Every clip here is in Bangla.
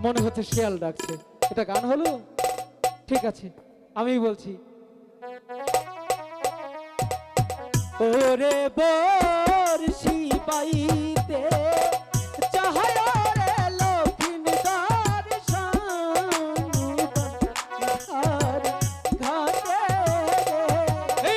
মনে হচ্ছে শিয়াল ডাকছে। এটা গান হলো? ঠিক আছে, আমি বলছি। ওরে বর্ষি বাইতে চাহায় রে লক্ষ্মীদার সংসার ঘাটে রে।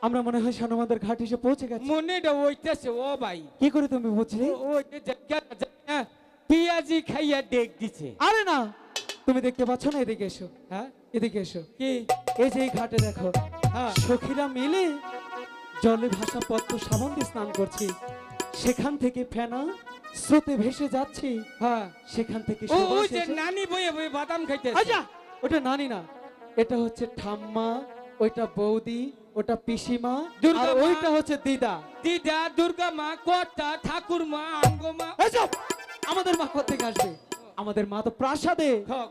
আমরা মনে হয় সানুমাদের ঘাট এসে পৌঁছে গেছি। মনেটা ওইটাছে ও ভাই। কি করে তুমি বুঝলে? ওই পিয়াজি খাইয়া ডেক দিছে। আরে না, তুমি দেখতে পাচ্ছ না? এদিকে এসো। হ্যাঁ, এদিকে এসো। কি? এই যে এই ঘাটে দেখো, হ্যাঁ, সখীরা মিলে জলে ভাসা পদ্ম সাবান দিয়ে স্নান করছি। সেখান থেকে ফেনা স্রোতে ভেসে যাচ্ছি। হ্যাঁ, সেখান থেকে ও সুবাস ওই যে এসে- নানি বইয়ে বইয়ে বাদাম খাইতেছে। আচ্ছা, ওটা নানি না, এটা হচ্ছে ঠাম্মা, ওইটা বৌদি, ওটা পিসিমা, দুর্গা আর মা। ওইটা হচ্ছে দিদা। দিদা, দুর্গা মা, কর্তা, ঠাকুর মা, আঙ্গ মা। এই চুপ! আমাদের মা কোথা থেকে আসবে? আমাদের মা তো প্রাসাদে। হ্যাঁ,